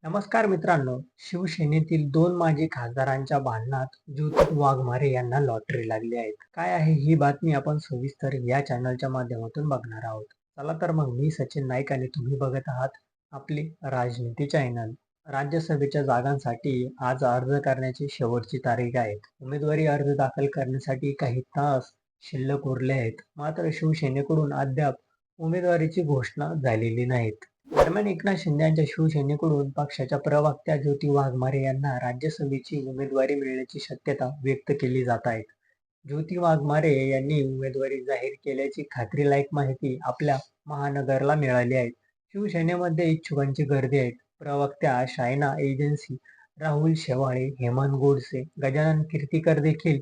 नमस्कार मित्रांनो, शिवसेनेतील दोन माजी खासदारांच्या भांडणात ज्योती वाघमारे यांना लॉटरी लागली आहे. काय आहे ही बातमी आपण सविस्तर या चॅनलच्या माध्यमातून बघणार आहोत. चला तर मग मी सचिन नाईक आणि तुम्ही बघत आहात आपली राजनीती चॅनल. राज्यसभेच्या जागांसाठी आज अर्ज करण्याची शेवटची तारीख आहे. उमेदवारी अर्ज दाखल करण्यासाठी काही तास शिल्लक उरले आहेत. मात्र शिवसेनेकडून अद्याप उमेदवारीची घोषणा झालेली नाही. दरम्यान एकनाथ शिंदे यांच्या शिवसेनेकडून पक्षाच्या प्रवक्त्या ज्योती वाघमारे यांना राज्यसभेची उमेदवारी मिळण्याची शक्यता व्यक्त केली जात आहे. ज्योती वाघमारे यांनी उमेदवारी जाहीर केल्याची खात्रीलायक माहिती आपल्या महानगरला मिळाली आहे. शिवसेनेमध्ये इच्छुकांची गर्दी आहे. प्रवक्त्या शायना एजन्सी, राहुल शेवाळे, हेमंत गोडसे, गजानन कीर्तीकर देखील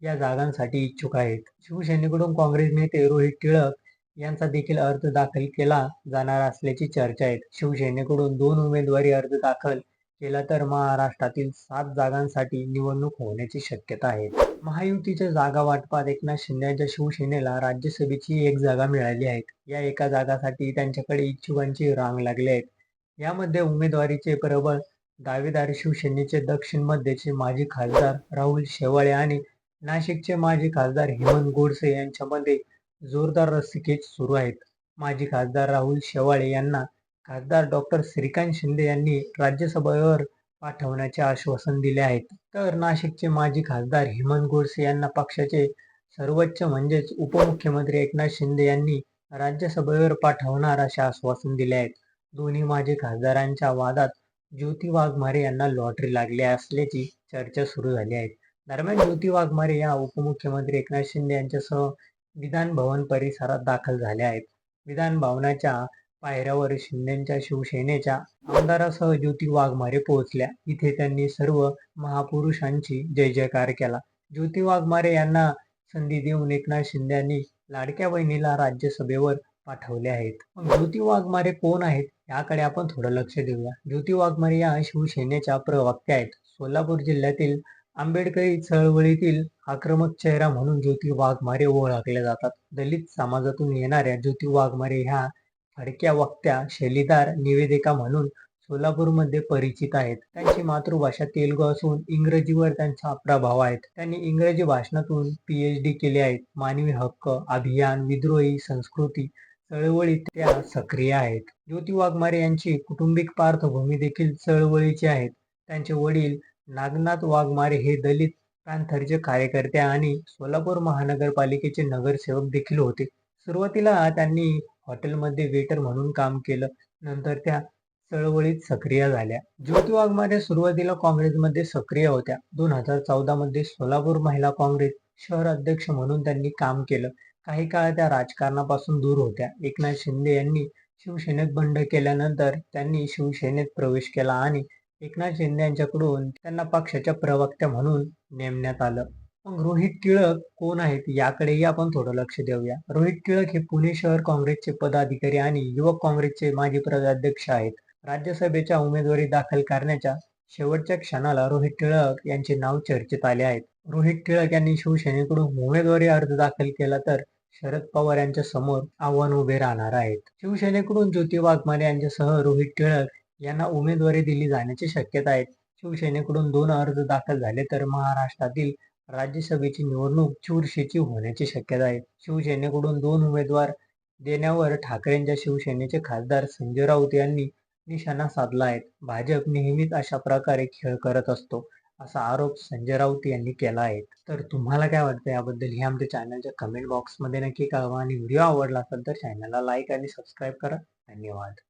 या जागांसाठी इच्छुक आहेत. शिवसेनेकडून काँग्रेस नेते रोहित टिळक यांचा देखील अर्ज दाखल केला जाणार असल्याची चर्चा आहे. शिवसेनेकडून 2 उमेदवारी अर्ज दाखल केला तर महाराष्ट्रातील 7 जागांसाठी निवडणूक होण्याची शक्यता आहे. महायुतीच्या जागा वाटपात एकनाथ शिंदे यांच्या शिवसेनेला राज्यसभेची एक जागा मिळाली आहे. या एका जागासाठी त्यांच्याकडे इच्छुकांची रांग लागली आहे. यामध्ये उमेदवारीचे प्रबळ दावेदार शिवसेनेचे दक्षिण मध्यचे माजी खासदार राहुल शेवाळे आणि नाशिकचे माजी खासदार हेमंत गोडसे यांच्यामध्ये जोरदार रस्सीखेच सुरू आहेत. माजी खासदार राहुल शेवाळे यांना खासदार डॉक्टर श्रीकांत शिंदे यांनी राज्यसभेवर पाठवण्याचे आश्वासन दिले आहे. तर नाशिकचे माजी खासदार हेमंत गोडसे यांना पक्षाचे सर्वोच्च म्हणजेच उपमुख्यमंत्री एकनाथ शिंदे यांनी राज्यसभेवर पाठवणार असे आश्वासन दिले आहे. दोन्ही माजी खासदारांच्या वादात ज्योती वाघमारे यांना लॉटरी लागली असल्याची चर्चा सुरू झाली आहे. दरम्यान ज्योती वाघमारे या उपमुख्यमंत्री एकनाथ शिंदे यांच्यासह विधान भवन परिसरात दाखल झाल्या आहेत. विधान भवनाच्या पायऱ्यावर शिंदेच्या शिवसेनेच्या आमदारासह ज्योती वाघमारे पोहोचल्या. इथे त्यांनी सर्व महापुरुषांची जय जयकार केला. ज्योती वाघमारे यांना संधी देऊन एकनाथ शिंदे यांनी लाडक्या बहिणीला राज्यसभेवर पाठवले आहेत. मग ज्योती वाघमारे कोण आहेत याकडे आपण थोडं लक्ष देऊया. ज्योती वाघमारे या शिवसेनेच्या प्रवक्त्या आहेत. सोलापूर जिल्ह्यातील आंबेडकरी चळवळीतील आक्रमक चेहरा म्हणून ज्योती वाघमारे ओळखल्या जातात. दलित समाजातून येणाऱ्या ज्योती वाघमारे ह्या फडक्या वक्त्या, शैलीदार निवेदिका म्हणून सोलापूरमध्ये परिचित आहेत. त्यांची मातृभाषा तेलुगू असून इंग्रजीवर त्यांचा प्रभाव आहे. त्यांनी इंग्रजी भाषणातून PhD केले आहे. मानवी हक्क अभियान, विद्रोही संस्कृती चळवळीत त्या सक्रिय आहेत. ज्योती वाघमारे यांची कौटुंबिक पार्श्वभूमी देखील चळवळीची आहे. त्यांचे वडील नागनाथ वाघमारे हे दलित पॅंथरचे कार्यकर्ते आणि सोलापूर महानगरपालिकेचे नगरसेवक देखील होते. सुरुवातीला त्यांनी हॉटेलमध्ये वेटर म्हणून काम केलं. नंतर त्या चळवळीत सक्रिय झाल्या. ज्योती वाघमारे सुरुवातीला काँग्रेसमध्ये सक्रिय होत्या. 2014 मध्ये सोलापूर महिला काँग्रेस शहर अध्यक्ष म्हणून त्यांनी काम केलं. काही काळ त्या राजकारणापासून दूर होत्या. एकनाथ शिंदे यांनी शिवसेनेत बंड केल्यानंतर त्यांनी शिवसेनेत प्रवेश केला आणि एकनाथ शिंदे यांच्याकडून त्यांना पक्षाच्या प्रवक्त्या म्हणून नेमण्यात आलं. मग रोहित टिळक कोण आहेत याकडेही आपण थोडं लक्ष देऊया. रोहित टिळक हे पुणे शहर काँग्रेसचे पदाधिकारी आणि युवक काँग्रेसचे माजी प्रदेशाध्यक्ष आहेत. राज्यसभेच्या उमेदवारी दाखल करण्याच्या शेवटच्या क्षणाला रोहित टिळक यांचे नाव चर्चेत आले आहेत. रोहित टिळक यांनी शिवसेनेकडून उमेदवारी अर्ज दाखल केला तर शरद पवार यांच्या समोर आव्हान उभे राहणार आहेत. शिवसेनेकडून ज्योती वाघमारे यांच्यासह रोहित टिळक यांना उमेदवारी दिली जाण्याची शक्यता आहे. शिवसेनेकडून 2 अर्ज दाखल झाले तर महाराष्ट्रातील राज्यसभेची निवडणूक चुरशीची होण्याची शक्यता आहे. शिवसेनेकडून 2 उमेदवार देण्यावर ठाकरेंच्या शिवसेनेचे खासदार संजय राऊत यांनी निशाणा साधला आहे. भाजप नेहमीच अशा प्रकारे खेळ करत असतो असा आरोप संजय राऊत यांनी केला आहे. तर तुम्हाला काय वाटतं याबद्दल हे आमच्या चॅनलच्या कमेंट बॉक्समध्ये नक्की कळवा आणि व्हिडिओ आवडला असेल तर चॅनलला लाईक आणि सबस्क्राईब करा. धन्यवाद.